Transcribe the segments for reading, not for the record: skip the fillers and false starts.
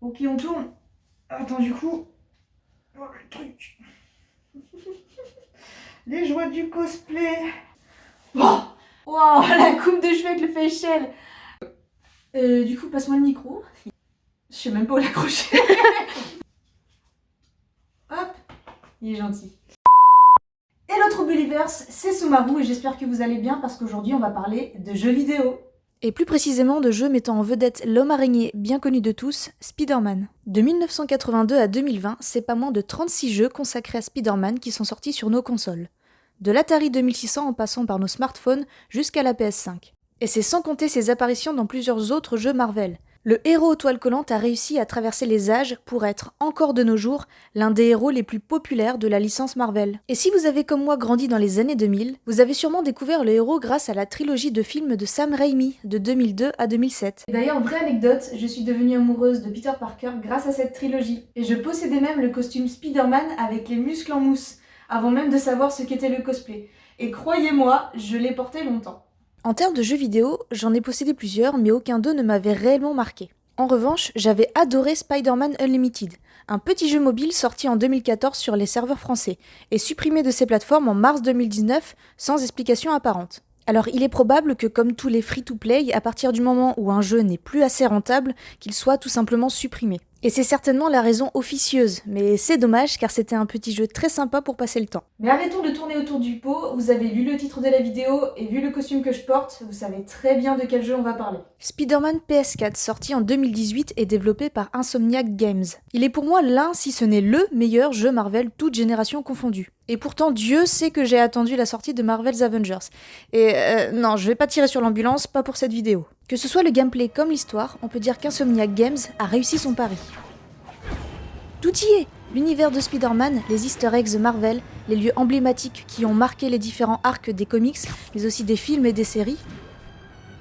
Ok, on tourne. Attends, du coup... Oh, le truc. Les joies du cosplay. Oh wow, la coupe de cheveux avec le facial. Du coup, passe-moi le micro. Je sais même pas où l'accrocher. Hop, il est gentil. Hello Troubliverse, c'est Soumarou et j'espère que vous allez bien parce qu'aujourd'hui on va parler de jeux vidéo. Et plus précisément de jeux mettant en vedette l'homme araignée bien connu de tous, Spider-Man. De 1982 à 2020, c'est pas moins de 36 jeux consacrés à Spider-Man qui sont sortis sur nos consoles. De l'Atari 2600 en passant par nos smartphones jusqu'à la PS5. Et c'est sans compter ses apparitions dans plusieurs autres jeux Marvel. Le héros aux toiles collantes a réussi à traverser les âges pour être, encore de nos jours, l'un des héros les plus populaires de la licence Marvel. Et si vous avez comme moi grandi dans les années 2000, vous avez sûrement découvert le héros grâce à la trilogie de films de Sam Raimi de 2002 à 2007. D'ailleurs, vraie anecdote, je suis devenue amoureuse de Peter Parker grâce à cette trilogie. Et je possédais même le costume Spider-Man avec les muscles en mousse, avant même de savoir ce qu'était le cosplay. Et croyez-moi, je l'ai porté longtemps. En termes de jeux vidéo, j'en ai possédé plusieurs, mais aucun d'eux ne m'avait réellement marqué. En revanche, j'avais adoré Spider-Man Unlimited, un petit jeu mobile sorti en 2014 sur les serveurs français, et supprimé de ces plateformes en mars 2019 sans explication apparente. Alors il est probable que comme tous les free-to-play, à partir du moment où un jeu n'est plus assez rentable, qu'il soit tout simplement supprimé. Et c'est certainement la raison officieuse, mais c'est dommage car c'était un petit jeu très sympa pour passer le temps. Mais arrêtons de tourner autour du pot, vous avez lu le titre de la vidéo et vu le costume que je porte, vous savez très bien de quel jeu on va parler. Spider-Man PS4, sorti en 2018 et développé par Insomniac Games. Il est pour moi l'un, si ce n'est le meilleur jeu Marvel, toute génération confondue. Et pourtant, Dieu sait que j'ai attendu la sortie de Marvel's Avengers. Et non, je vais pas tirer sur l'ambulance, pas pour cette vidéo. Que ce soit le gameplay comme l'histoire, on peut dire qu'Insomniac Games a réussi son pari. Tout y est! L'univers de Spider-Man, les easter eggs Marvel, les lieux emblématiques qui ont marqué les différents arcs des comics, mais aussi des films et des séries.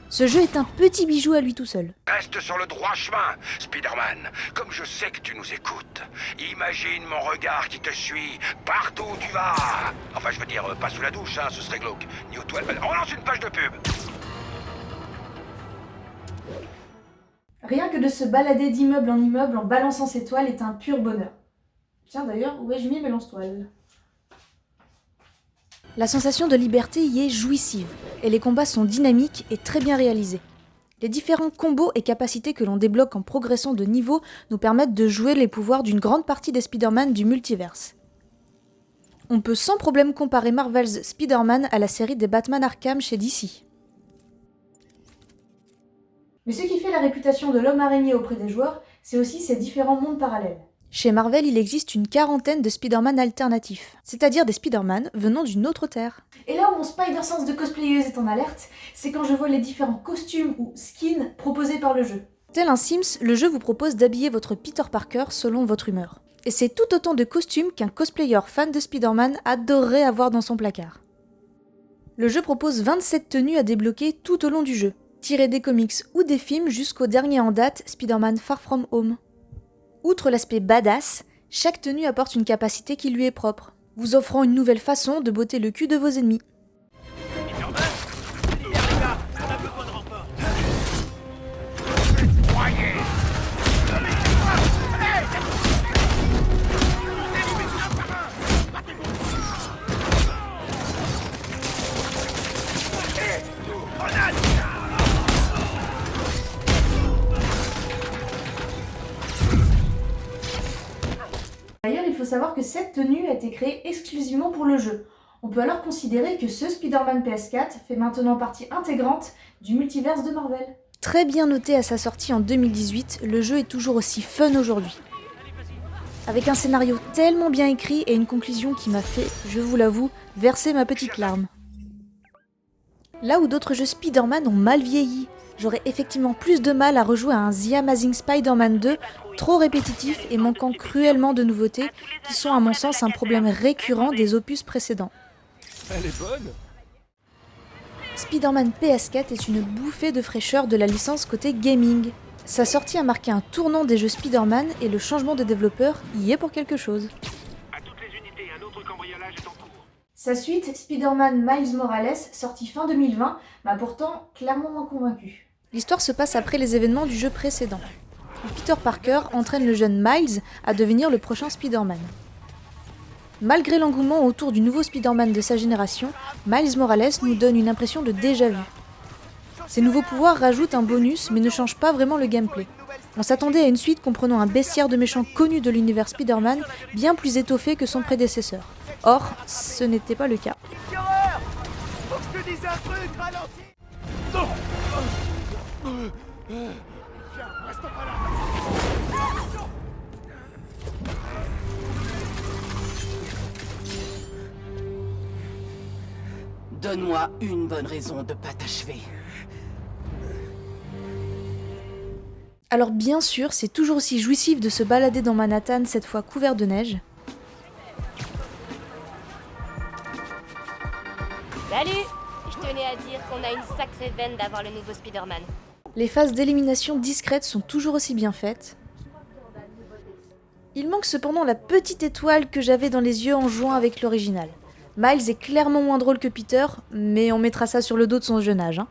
Ce jeu est un petit bijou à lui tout seul. Reste sur le droit chemin, Spider-Man. Comme je sais que tu nous écoutes, imagine mon regard qui te suit partout où tu vas. Enfin, je veux dire, pas sous la douche, hein, ce serait glauque. Ni aux toilettes. On lance une page de pub. Rien que de se balader d'immeuble en immeuble en balançant ses toiles est un pur bonheur. Tiens d'ailleurs, où ai-je mis mes lance-toiles ? La sensation de liberté y est jouissive, et les combats sont dynamiques et très bien réalisés. Les différents combos et capacités que l'on débloque en progressant de niveau nous permettent de jouer les pouvoirs d'une grande partie des Spider-Man du multiverse. On peut sans problème comparer Marvel's Spider-Man à la série des Batman Arkham chez DC. Mais ce qui fait la réputation de l'homme araignée auprès des joueurs, c'est aussi ses différents mondes parallèles. Chez Marvel, il existe une quarantaine de Spider-Man alternatifs, c'est-à-dire des Spider-Man venant d'une autre Terre. Et là où mon Spider-Sense de cosplayeuse est en alerte, c'est quand je vois les différents costumes ou skins proposés par le jeu. Tel un Sims, le jeu vous propose d'habiller votre Peter Parker selon votre humeur. Et c'est tout autant de costumes qu'un cosplayer fan de Spider-Man adorerait avoir dans son placard. Le jeu propose 27 tenues à débloquer tout au long du jeu, tirées des comics ou des films jusqu'au dernier en date, Spider-Man Far From Home. Outre l'aspect badass, chaque tenue apporte une capacité qui lui est propre, vous offrant une nouvelle façon de botter le cul de vos ennemis. D'ailleurs, il faut savoir que cette tenue a été créée exclusivement pour le jeu. On peut alors considérer que ce Spider-Man PS4 fait maintenant partie intégrante du multiverse de Marvel. Très bien noté à sa sortie en 2018, le jeu est toujours aussi fun aujourd'hui. Avec un scénario tellement bien écrit et une conclusion qui m'a fait, je vous l'avoue, verser ma petite larme. Là où d'autres jeux Spider-Man ont mal vieilli, j'aurais effectivement plus de mal à rejouer à un The Amazing Spider-Man 2 trop répétitif et manquant cruellement de nouveautés qui sont à mon sens un problème récurrent des opus précédents. Elle est bonne. Spider-Man PS4 est une bouffée de fraîcheur de la licence côté gaming. Sa sortie a marqué un tournant des jeux Spider-Man et le changement de développeur y est pour quelque chose. À toutes les unités, un autre cambriolage est en cours. Sa suite, Spider-Man Miles Morales, sortie fin 2020, m'a pourtant clairement moins convaincu. L'histoire se passe après les événements du jeu précédent. où Peter Parker entraîne le jeune Miles à devenir le prochain Spider-Man. Malgré l'engouement autour du nouveau Spider-Man de sa génération, Miles Morales nous donne une impression de déjà-vu. Ses nouveaux pouvoirs rajoutent un bonus mais ne changent pas vraiment le gameplay. On s'attendait à une suite comprenant un bestiaire de méchants connu de l'univers Spider-Man bien plus étoffé que son prédécesseur. Or, ce n'était pas le cas. Faut que je te dise un truc, ralentis. Viens, reste pas là. Donne-moi une bonne raison de pas t'achever. Alors bien sûr, c'est toujours aussi jouissif de se balader dans Manhattan, cette fois couvert de neige. Salut! Je tenais à dire qu'on a une sacrée veine d'avoir le nouveau Spider-Man. Les phases d'élimination discrètes sont toujours aussi bien faites. Il manque cependant la petite étoile que j'avais dans les yeux en jouant avec l'original. Miles est clairement moins drôle que Peter, mais on mettra ça sur le dos de son jeune âge.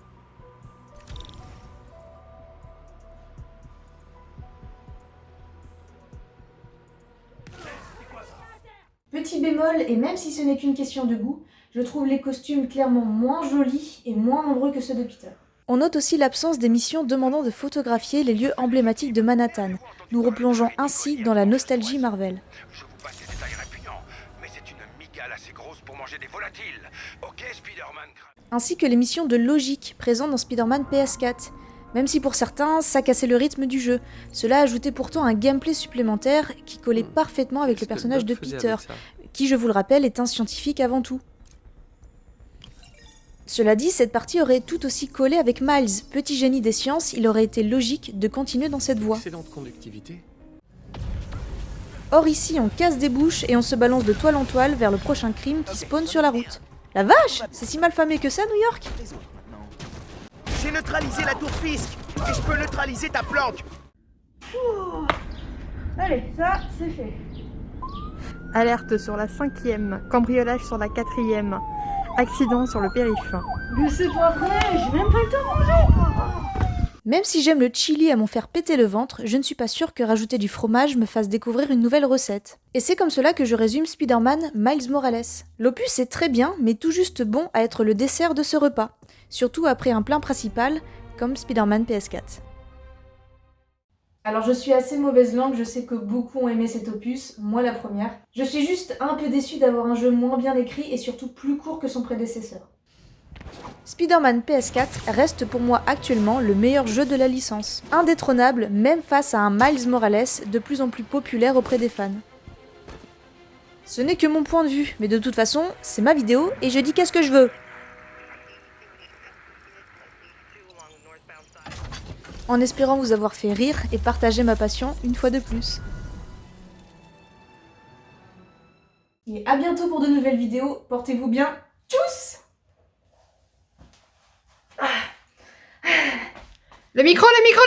Petit bémol, et même si ce n'est qu'une question de goût, je trouve les costumes clairement moins jolis et moins nombreux que ceux de Peter. On note aussi l'absence des missions demandant de photographier les lieux emblématiques de Manhattan, nous replongeant ainsi dans la nostalgie Marvel. Je vous passe les détails répugnants, mais c'est une migale assez grosse pour manger des volatiles. Ok, Spider-Man. Ainsi que les missions de logique présentes dans Spider-Man PS4. Même si pour certains, ça cassait le rythme du jeu, cela ajoutait pourtant un gameplay supplémentaire qui collait parfaitement avec le personnage de Peter, qui, je vous le rappelle, est un scientifique avant tout. Cela dit, cette partie aurait tout aussi collé avec Miles. Petit génie des sciences, il aurait été logique de continuer dans cette voie. Excellente conductivité. Or ici, on casse des bouches et on se balance de toile en toile vers le prochain crime qui spawn sur la route. La vache! C'est si mal famé que ça, New York? J'ai neutralisé la tour Fisk et je peux neutraliser ta planque. Ouh. Allez, ça, c'est fait. Alerte sur la 5e, cambriolage sur la 4e, accident sur le périph'. Mais c'est pas vrai, j'ai même pas le temps de manger. Même si j'aime le chili à m'en faire péter le ventre, je ne suis pas sûre que rajouter du fromage me fasse découvrir une nouvelle recette. Et c'est comme cela que je résume Spider-Man Miles Morales. L'opus est très bien, mais tout juste bon à être le dessert de ce repas. Surtout après un plat principal, comme Spider-Man PS4. Alors je suis assez mauvaise langue, je sais que beaucoup ont aimé cet opus, moi la première. Je suis juste un peu déçue d'avoir un jeu moins bien écrit et surtout plus court que son prédécesseur. Spider-Man PS4 reste pour moi actuellement le meilleur jeu de la licence. Indétrônable même face à un Miles Morales de plus en plus populaire auprès des fans. Ce n'est que mon point de vue, mais de toute façon, c'est ma vidéo et je dis qu'est-ce que je veux. En espérant vous avoir fait rire et partager ma passion une fois de plus. Et à bientôt pour de nouvelles vidéos, portez-vous bien, tchuss! Le micro, le micro!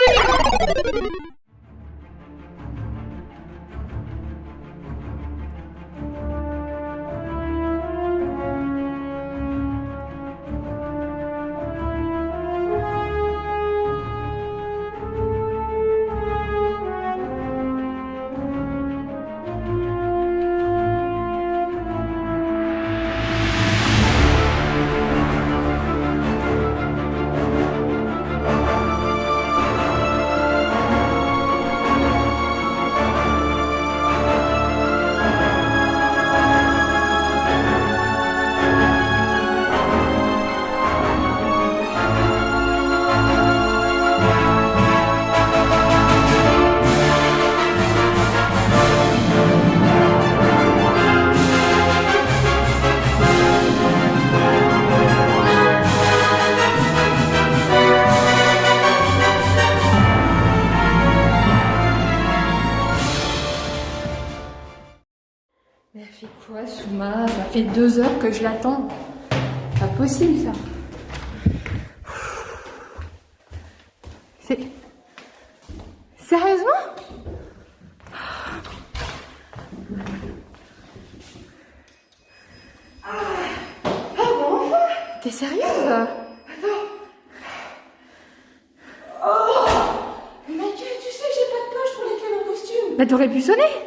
Mais elle fait quoi, Souma? Ça fait 2 heures que je l'attends. Pas possible, ça. C'est... Sérieusement? Ah bon, enfin? T'es sérieuse? Attends. Oh! Mais tu sais, j'ai pas de Bah t'aurais pu sonner.